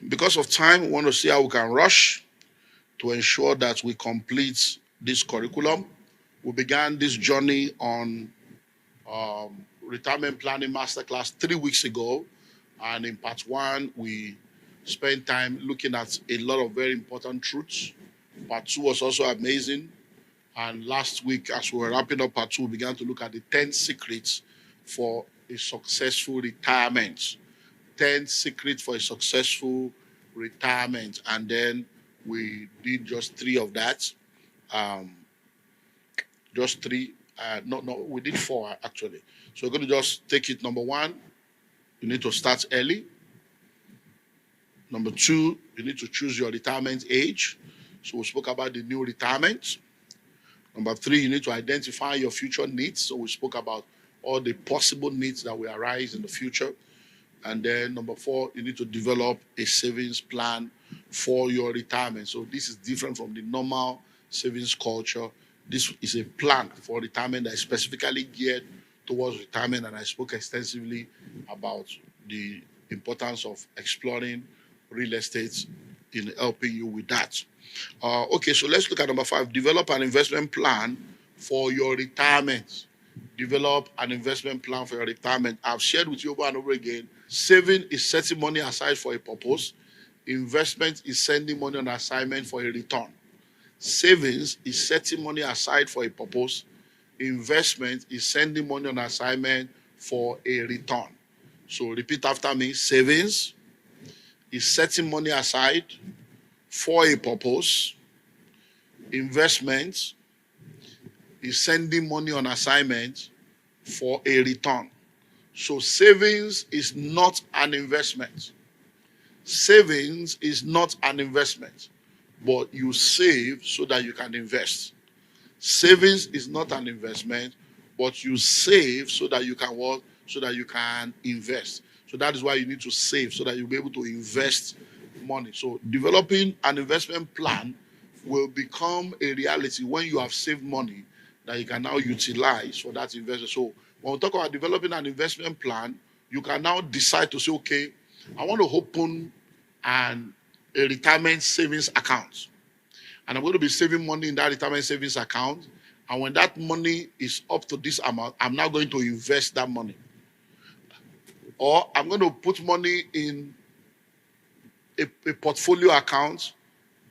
Because of time, we want to see how we can rush to ensure that we complete this curriculum. We began this journey on retirement planning masterclass 3 weeks ago. And in part one, we spent time looking at a lot of very important truths. Part two was also amazing. And last week, as we were wrapping up part two, we began to look at the 10 secrets for a successful retirement. 10 secrets for a successful retirement. And then we did just three of that. Um, just three. No, we did four actually. So we're going to just take it. Number one, you need to start early. Number two, you need to choose your retirement age. So we spoke about the new retirement. Number three, you need to identify your future needs. So we spoke about all the possible needs that will arise in the future. And then number four, you need to develop a savings plan for your retirement. So this is different from the normal savings culture. This is a plan for retirement that is specifically geared towards retirement. And I spoke extensively about the importance of exploring real estate in helping you with that. Okay, so let's look at number five. Develop an investment plan for your retirement. Develop an investment plan for your retirement. I've shared with you over and over again. Saving is setting money aside for a purpose. Investment is sending money on assignment for a return. Savings is setting money aside for a purpose. Investment is sending money on assignment for a return. So repeat after me. Savings is setting money aside for a purpose. Investment is sending money on assignment for a return. So savings is not an investment. Savings is not an investment, but you save so that you can invest. Savings is not an investment, but you save so that you can what? So that you can invest. So that is why you need to save so that you'll be able to invest money. So developing an investment plan will become a reality when you have saved money that you can now utilize for that investment. So when we talk about developing an investment plan, you can now decide to say, okay, I want to open a retirement savings account. And I'm going to be saving money in that retirement savings account. And when that money is up to this amount, I'm now going to invest that money. Or I'm going to put money in a portfolio account.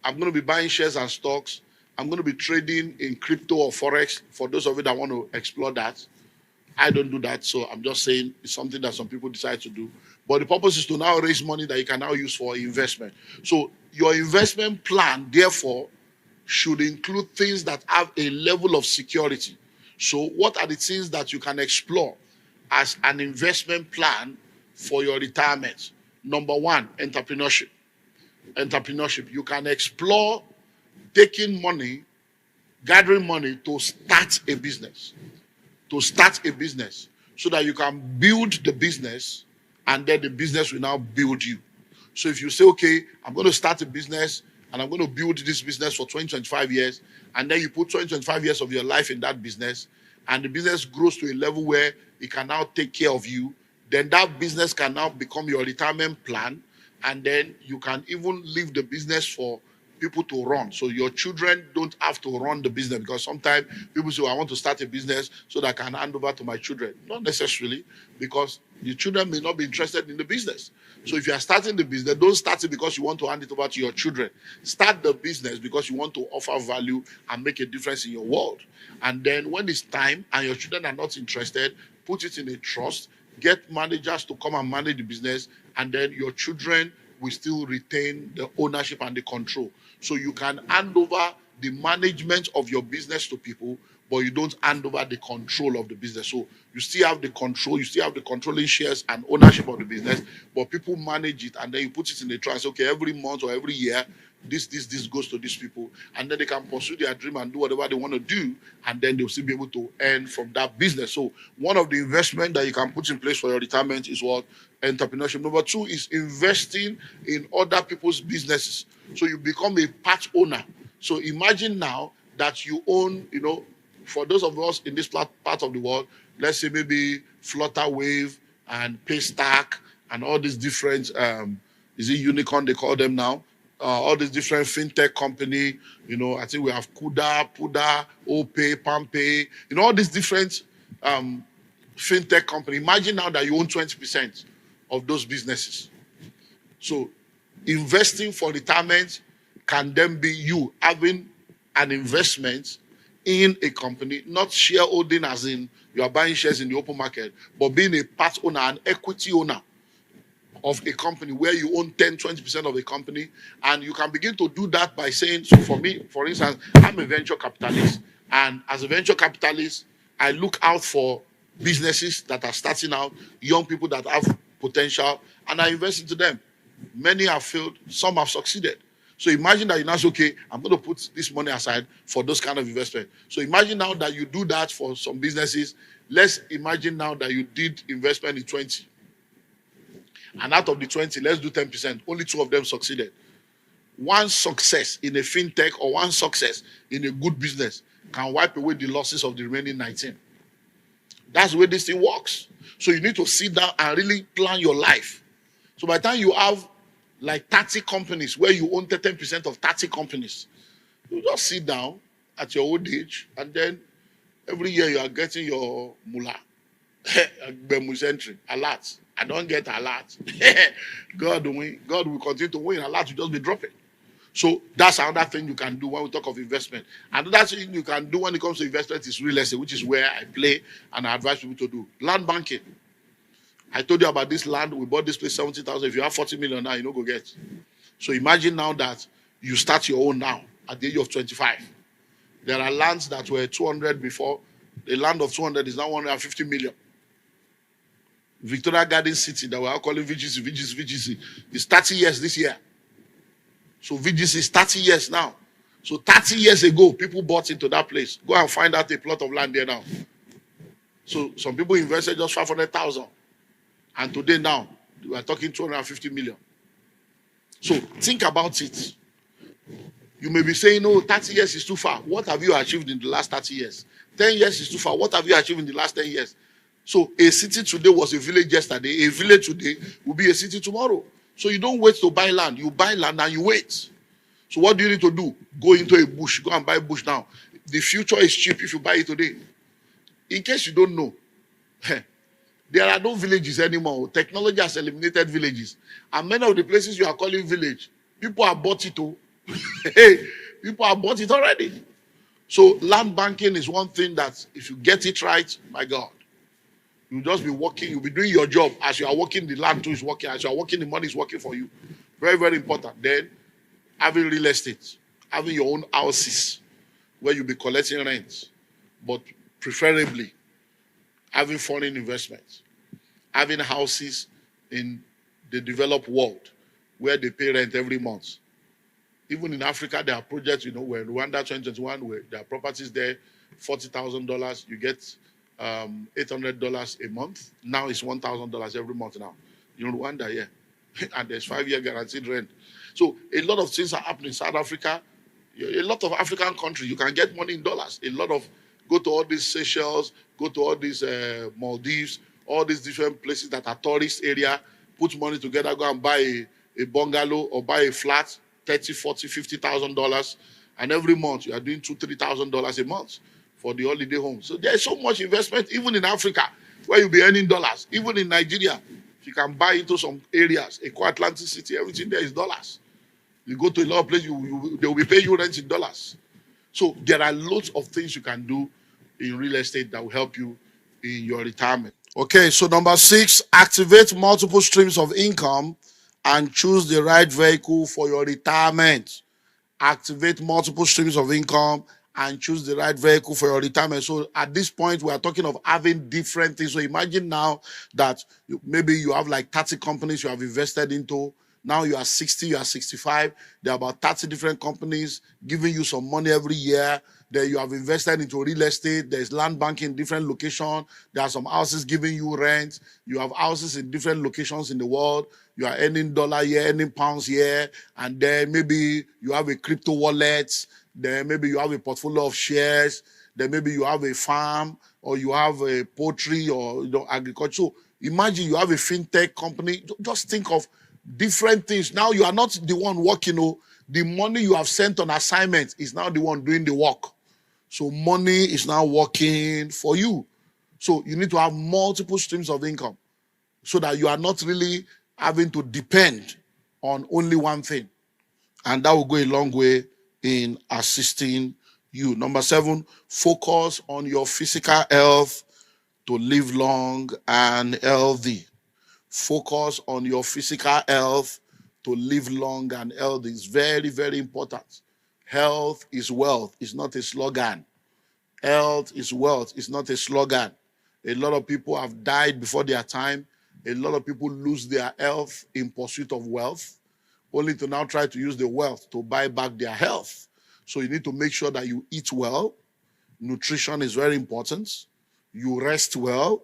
I'm going to be buying shares and stocks. I'm going to be trading in crypto or forex for those of you that want to explore that. I don't do that, so I'm just saying it's something that some people decide to do. But the purpose is to now raise money that you can now use for investment. So your investment plan, therefore, should include things that have a level of security. So what are the things that you can explore as an investment plan for your retirement? Number one, entrepreneurship. Entrepreneurship. You can explore taking money, gathering money to start a business. To start a business so that you can build the business and then the business will now build you. So if you say, okay, I'm going to start a business and I'm going to build this business for 20, 25 years, and then you put 20, 25 years of your life in that business, and the business grows to a level where it can now take care of you, then that business can now become your retirement plan, and then you can even leave the business for people to run. So your children don't have to run the business, because sometimes people say, I want to start a business so that I can hand over to my children. Not necessarily, because the children may not be interested in the business. So if you are starting the business, don't start it because you want to hand it over to your children. Start the business because you want to offer value and make a difference in your world. And then when it's time and your children are not interested, put it in a trust, get managers to come and manage the business, and then your children will still retain the ownership and the control. So you can hand over the management of your business to people, but you don't hand over the control of the business. So you still have the control, you still have the controlling shares and ownership of the business, but people manage it, and then you put it in the trust. Okay, every month or every year, this goes to these people, and then they can pursue their dream and do whatever they want to do, and then they'll still be able to earn from that business. So one of the investment that you can put in place for your retirement is what? Entrepreneurship. Number two is investing in other people's businesses. So you become a part owner. So imagine now that you own, for those of us in this part of the world, let's say maybe Flutterwave and Paystack and all these different Is it unicorn they call them now? All these different fintech company, I think we have Kuda, Puda, OPay, Pampay, all these different um, fintech company. Imagine now that you own 20% of those businesses. So investing for retirement can then be you having an investment in a company, not shareholding as in you are buying shares in the open market, but being a part owner, an equity owner of a company where you own 10, 20% of a company. And you can begin to do that by saying, so for me, for instance, I'm a venture capitalist. And as a venture capitalist, I look out for businesses that are starting out, young people that have potential, and I invest into them. Many have failed, some have succeeded. So imagine that you now say, okay, I'm going to put this money aside for those kind of investment. So imagine now that you do that for some businesses. Let's imagine now that you did investment in 20. And out of the 20, let's do 10%. Only 2 of them succeeded. One success in a fintech or one success in a good business can wipe away the losses of the remaining 19. That's the way this thing works. So you need to sit down and really plan your life. So by the time you have like 30 companies where you own 10% of 30 companies, you just sit down at your old age, and then every year you are getting your mullah, alert. I don't get alert. God will continue to win. Alert will just be dropping. So that's another thing you can do when we talk of investment. Another thing you can do when it comes to investment is real estate, which is where I play and I advise people to do. Land banking. I told you about this land. We bought this place 70,000. If you have 40 million now, you go get. So imagine now that you start your own now at the age of 25. There are lands that were 200 before. The land of 200 is now 150 million. Victoria Garden City that we are calling VGC is 30 years this year. So VGC is 30 years now. So 30 years ago, people bought into that place. Go and find out a plot of land there now. So some people invested just 500,000. And today now, we are talking 250 million. So think about it. You may be saying, no, 30 years is too far. What have you achieved in the last 30 years? 10 years is too far. What have you achieved in the last 10 years? So a city today was a village yesterday. A village today will be a city tomorrow. So you don't wait to buy land. You buy land and you wait. So what do you need to do? Go into a bush. Go and buy bush now. The future is cheap if you buy it today. In case you don't know, there are no villages anymore. Technology has eliminated villages. And many of the places you are calling village, people have bought it too. People have bought it already. So land banking is one thing that if you get it right, my God, you'll just be working, you'll be doing your job. As you are working, the land too is working. As you are working, the money is working for you. Very, very important. Then having real estate, having your own houses where you'll be collecting rent, but preferably having foreign investments, having houses in the developed world where they pay rent every month. Even in Africa, there are projects, where Rwanda 2021, where there are properties there, $40,000, you get $800 a month. Now it's $1,000 every month now. Rwanda, yeah. And there's 5-year guaranteed rent. So a lot of things are happening in South Africa. A lot of African countries, you can get money in dollars. Go to all these Seychelles, go to all these Maldives, all these different places that are tourist area, put money together, go and buy a bungalow or buy a flat, $30,000, $40,000, $50,000, and every month you are doing $2,000, $3,000 a month for the holiday home. So there's so much investment, even in Africa, where you'll be earning dollars. Even in Nigeria, if you can buy into some areas, Eko Atlantic City, everything there is dollars. You go to a lot of places, they will be paying you rent in dollars. So there are loads of things you can do in real estate that will help you in your retirement. Okay, so number 6, activate multiple streams of income and choose the right vehicle for your retirement. Activate multiple streams of income and choose the right vehicle for your retirement. So at this point, we are talking of having different things. So imagine now that maybe you have like 30 companies you have invested into. Now you are 60, you are 65. There are about 30 different companies giving you some money every year. Then you have invested into real estate. There's land banking in different locations. There are some houses giving you rent. You have houses in different locations in the world. You are earning dollar here, earning pounds here. And then maybe you have a crypto wallet. Then maybe you have a portfolio of shares. Then maybe you have a farm, or you have a poultry, or agriculture. So imagine you have a fintech company. Just think of Different things. Now you are not the one working. Oh, the money you have sent on assignment is now the one doing the work. So money is now working for you. So you need to have multiple streams of income so that you are not really having to depend on only one thing. And that will go a long way in assisting you. Number 7, focus on your physical health to live long and healthy. Focus on your physical health to live long and healthy. It's very, very important. Health is wealth. It's not a slogan. Health is wealth. It's not a slogan. A lot of people have died before their time. A lot of people lose their health in pursuit of wealth, only to now try to use the wealth to buy back their health. So you need to make sure that you eat well. Nutrition is very important. You rest well.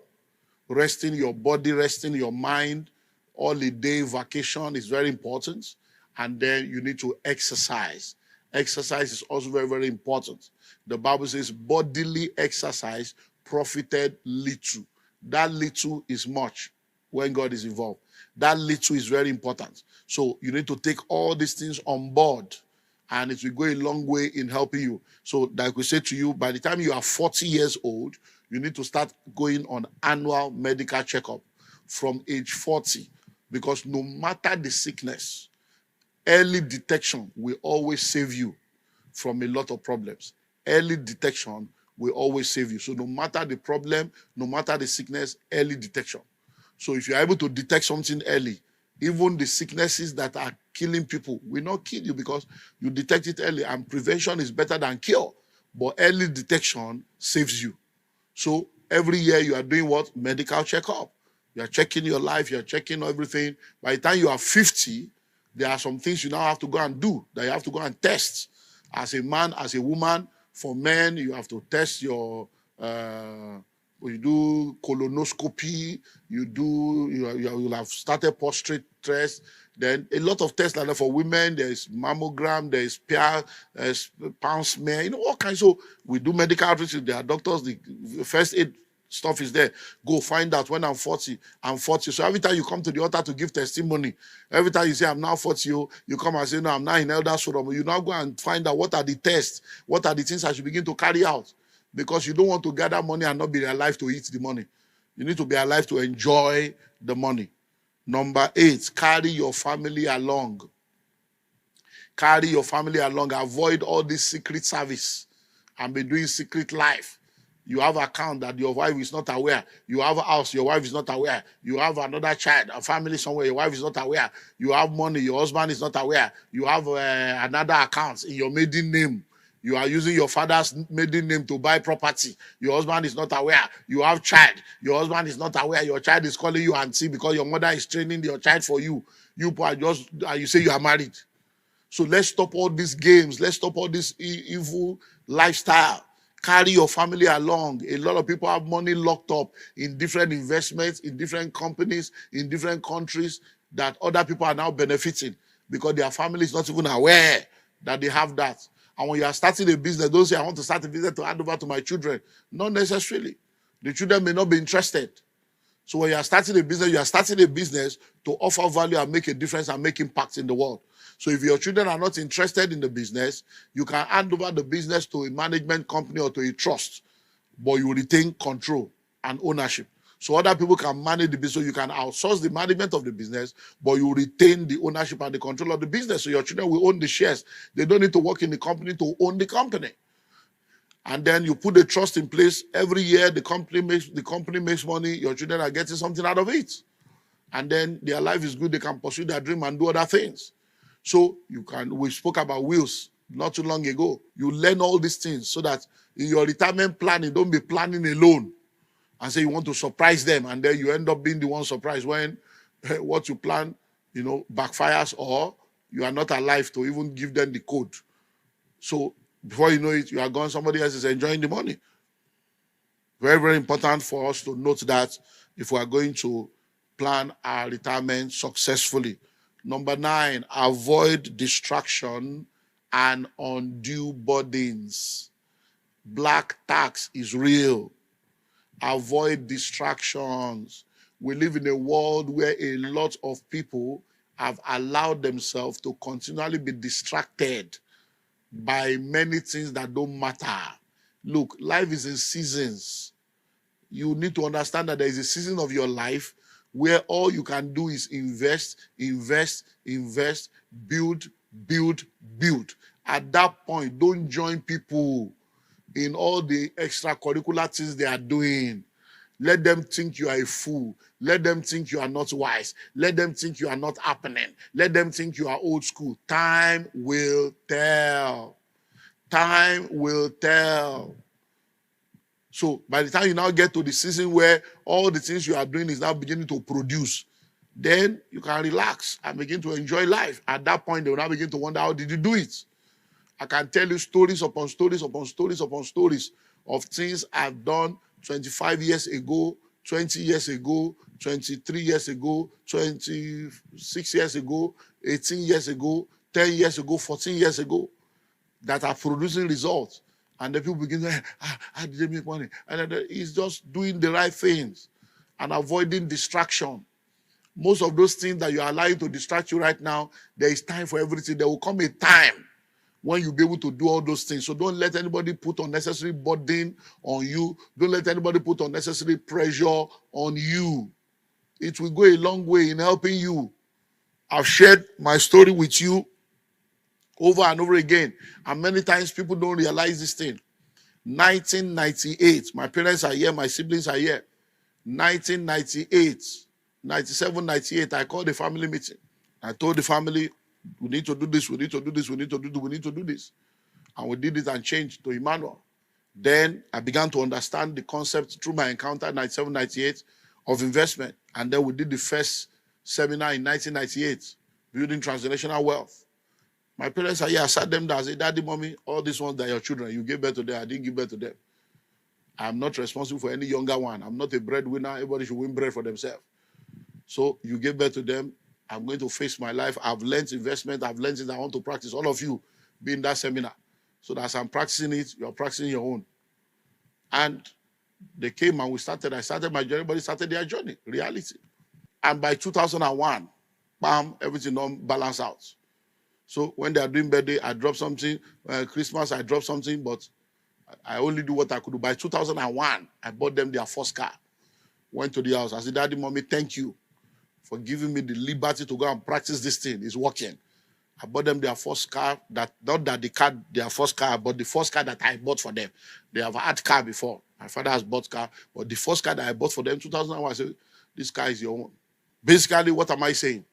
Resting your body, resting your mind, holiday, vacation is very important. And then you need to exercise. Exercise is also very, very important. The Bible says bodily exercise profited little. That little is much when God is involved. That little is very important. So you need to take all these things on board, and it will go a long way in helping you. So like we say to you, by the time you are 40 years old, you need to start going on annual medical checkup from age 40, because no matter the sickness, early detection will always save you from a lot of problems. Early detection will always save you. So no matter the problem, no matter the sickness, early detection. So if you're able to detect something early, even the sicknesses that are killing people will not kill you because you detect it early. And prevention is better than cure. But early detection saves you. So every year you are doing what? Medical checkup. You are checking your life. You are checking everything. By the time you are 50, there are some things you now have to go and do, that you have to go and test. As a man, as a woman, for men, you have to test your... you do colonoscopy, you'll have started prostate test. Then a lot of tests like that. For women, there's mammogram, there's pound smear, all kinds. So we do medical outreach. There are doctors, the first aid stuff is there. Go find out when I'm 40, I'm 40. So every time you come to the altar to give testimony, every time you say, I'm now 40, you come and say, no, I'm now in Elder's Forum. You now go and find out what are the tests, what are the things I should begin to carry out. Because you don't want to gather money and not be alive to eat the money. You need to be alive to enjoy the money. Number 8, carry your family along. Carry your family along. Avoid all this secret service and be doing secret life. You have an account that your wife is not aware. You have a house, your wife is not aware. You have another child, a family somewhere, your wife is not aware. You have money, your husband is not aware. You have another account in your maiden name. You are using your father's maiden name to buy property. Your husband is not aware. You have child. Your husband is not aware. Your child is calling you auntie because your mother is training your child for you. You say you are married. So let's stop all these games. Let's stop all this evil lifestyle. Carry your family along. A lot of people have money locked up in different investments, in different companies, in different countries that other people are now benefiting because their family is not even aware that they have that. And when you are starting a business, don't say, I want to start a business to hand over to my children. Not necessarily. The children may not be interested. So when you are starting a business to offer value and make a difference and make impact in the world. So if your children are not interested in the business, you can hand over the business to a management company or to a trust, but you retain control and ownership. So other people can manage the business. So you can outsource the management of the business, but you retain the ownership and the control of the business. So your children will own the shares. They don't need to work in the company to own the company. And then you put the trust in place. Every year the company makes money. Your children are getting something out of it. And then their life is good. They can pursue their dream and do other things. So we spoke about wills not too long ago. You learn all these things so that in your retirement planning, don't be planning alone and say you want to surprise them, and then you end up being the one surprised when what you plan, backfires, or you are not alive to even give them the code. So before you know it, you are gone. Somebody else is enjoying the money. Very, very important for us to note that if we are going to plan our retirement successfully. Number 9, avoid distraction and undue burdens. Black tax is real. Avoid distractions. We live in a world where a lot of people have allowed themselves to continually be distracted by many things that don't matter. Look, life is in seasons. You need to understand that there is a season of your life where all you can do is invest, invest, invest, build, build, build. At that point, don't join people in all the extracurricular things they are doing. Let them think you are a fool. Let them think you are not wise. Let them think you are not happening. Let them think you are old school. Time will tell. Time will tell. So by the time you now get to the season where all the things you are doing is now beginning to produce, then you can relax and begin to enjoy life. At that point, they will now begin to wonder, how did you do it? I can tell you stories upon stories upon stories upon stories of things I've done 25 years ago, 20 years ago, 23 years ago, 26 years ago, 18 years ago, 10 years ago, 14 years ago, that are producing results. And the people begin to say, how did they make money? And he's just doing the right things and avoiding distraction. Most of those things that you are allowing to distract you right now, there is time for everything. There will come a time when you'll be able to do all those things. So don't let anybody put unnecessary burden on you. Don't let anybody put unnecessary pressure on you. It will go a long way in helping you. I've shared my story with you over and over again. And many times people don't realize this thing. 1998, my parents are here, my siblings are here. 1998, 97, 98, I called a family meeting. I told the family, we need to do this, we need to do this, we need to do this, we need to do this. And we did it and changed to Emmanuel. Then I began to understand the concept through my encounter 97, 98 of investment. And then we did the first seminar in 1998, building transgenerational wealth. My parents are here. I sat them down. I said, Daddy, Mommy, all these ones that are your children, you gave birth to them. I didn't give birth to them. I'm not responsible for any younger one. I'm not a breadwinner. Everybody should win bread for themselves. So you gave birth to them. I'm going to face my life. I've learned investment. I've learned it. I want to practice. All of you be in that seminar. So that as I'm practicing it, you're practicing your own. And they came and we started. I started my journey. Everybody started their journey. Reality. And by 2001, bam, everything don't balance out. So when they are doing birthday, I drop something. Christmas, I drop something. But I only do what I could do. By 2001, I bought them their first car. Went to the house. I said, Daddy, Mommy, thank you for giving me the liberty to go and practice this thing. It's working. I bought them their first car. Not that the car, their first car, but the first car that I bought for them. They have had car before. My father has bought car. But the first car that I bought for them, 2001, I said, this car is your own. Basically, what am I saying?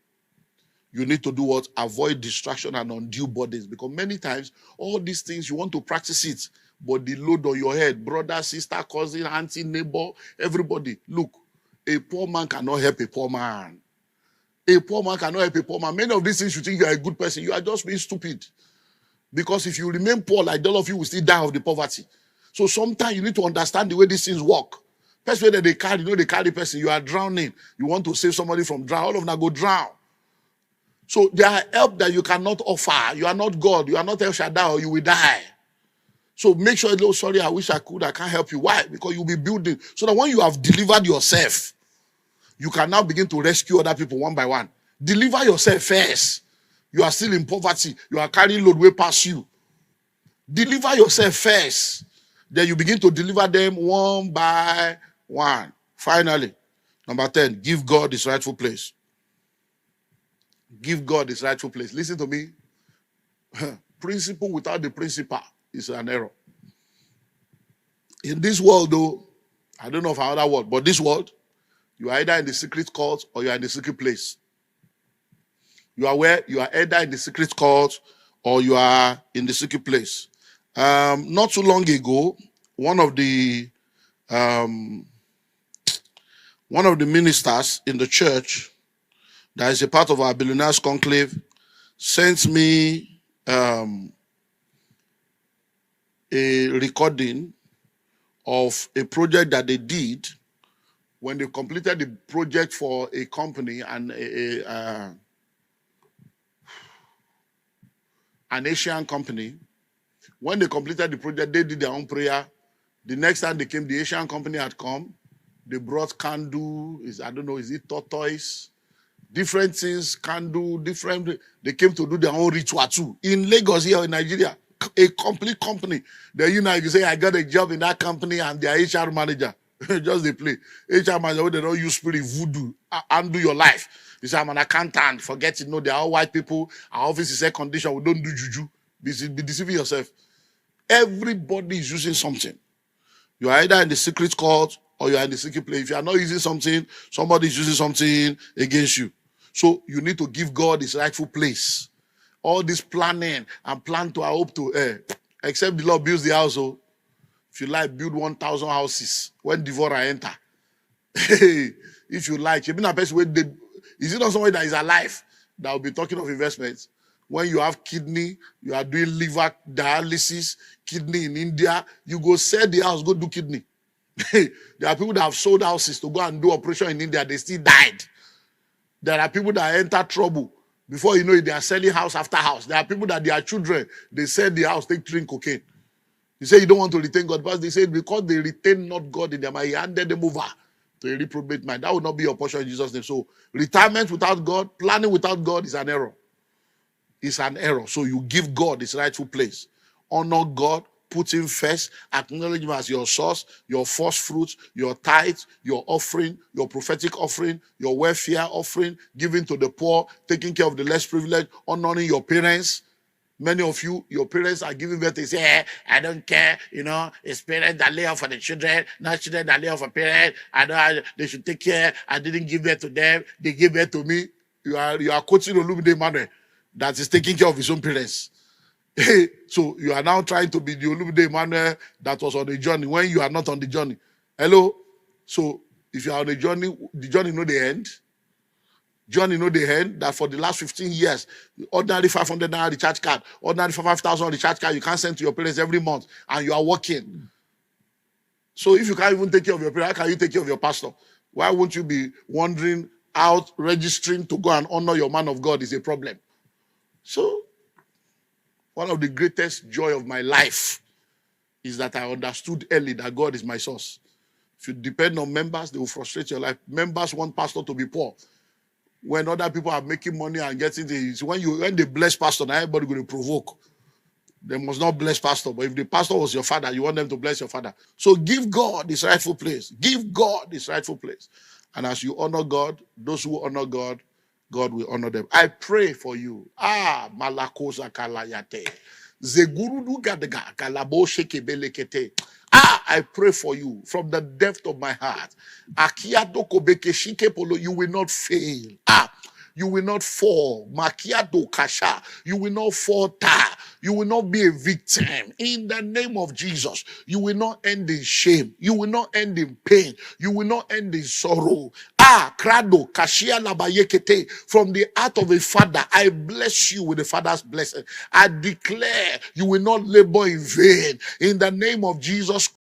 You need to do what? Avoid distraction and undue burdens. Because many times, all these things, you want to practice it, but the load on your head, brother, sister, cousin, auntie, neighbor, everybody. Look, a poor man cannot help a poor man. A poor man cannot help a poor man. Many of these things, you think you are a good person. You are just being stupid. Because if you remain poor, like all of you will still die of the poverty. So sometimes you need to understand the way these things work. First way that they carry, they carry person. You are drowning. You want to save somebody from drown. All of them go drown. So there are help that you cannot offer. You are not God. You are not El Shaddai, or you will die. So make sure, oh, sorry, I wish I could. I can't help you. Why? Because you'll be building. So that when you have delivered yourself, you can now begin to rescue other people one by one. Deliver yourself first. You are still in poverty. You are carrying load way past you. Deliver yourself first. Then you begin to deliver them one by one. Finally, number 10, give God his rightful place. Give God his rightful place. Listen to me. Principle without the principal is an error. In this world, though, I don't know of another world, but this world, you are either in the secret court or you are in the secret place. You are where? You are either in the secret court or you are in the secret place. Not too long ago, one of the ministers in the church that is a part of our billionaires conclave sent me a recording of a project that they did when they completed the project for a company and an Asian company. When they completed the project, they did their own prayer. The next time they came, the Asian company had come. They brought candle, I don't know, is it tortoise? Different things can do different. They came to do their own ritual too. In Lagos here in Nigeria, a complete company. Then you say, I got a job in that company and their HR manager. Just they play. HR manager, they don't use spirit voodoo and do your life. You say, I'm an accountant. Forget it. No, they are all white people. Our office is air conditioned. We don't do juju. Be deceiving yourself. Everybody is using something. You are either in the secret court or you are in the secret place. If you are not using something, somebody is using something against you. So you need to give God his rightful place. All this planning and plan to, I hope to, except the Lord builds the house. Oh, if you like, build 1,000 houses when devourer enter. If you like, you've been a person where is it not somebody that is alive that will be talking of investments? When you have kidney, you are doing liver dialysis, kidney in India, you go sell the house, go do kidney. There are people that have sold houses to go and do operation in India, they still died. There are people that enter trouble. Before you know it, they are selling house after house. There are people that their children, they sell the house, they drink cocaine. You say you don't want to retain God, but they say because they retain not God in their mind, he handed them over to a reprobate mind. That will not be your portion in Jesus' name. So retirement without God, planning without God is an error. It's an error. So you give God his rightful place. Honor God, put him first, acknowledge him as your source, your first fruits, your tithe, your offering, your prophetic offering, your welfare offering, giving to the poor, taking care of the less privileged, honoring your parents. Many of you, your parents are giving birth, they say, I don't care, it's parents that lay off for the children, not children that lay off for parents. They should take care. I didn't give birth to them. They gave birth to me. You are coaching Olumide Emmanuel that is taking care of his own parents. So you are now trying to be the Olumide Emmanuel that was on the journey when you are not on the journey. Hello? So if you are on the journey know the end. Johnny know the end that for the last 15 years, ordinary 500 naira recharge card, ordinary 5,000 recharge card, you can't send to your parents every month and you are working. So if you can't even take care of your parents, how can you take care of your pastor? Why won't you be wandering out, registering to go and honor your man of God is a problem. So one of the greatest joy of my life is that I understood early that God is my source. If you depend on members, they will frustrate your life. Members want pastor to be poor. When other people are making money and getting things, when they bless pastor, now everybody going to provoke. They must not bless pastor. But if the pastor was your father, you want them to bless your father. So give God his rightful place. Give God his rightful place. And as you honor God, those who honor God, God will honor them. I pray for you. Malakosa kalayate. Zegurudu gadega kalabo shekebelekete. I pray for you from the depth of my heart. Akiado kobeke shikepolo, you will not fail. You will not fall. Makiado kasha, you will not falter. You will not be a victim. In the name of Jesus, you will not end in shame. You will not end in pain. You will not end in sorrow. Krado kashia labayekete. From the heart of a father, I bless you with the father's blessing. I declare you will not labor in vain. In the name of Jesus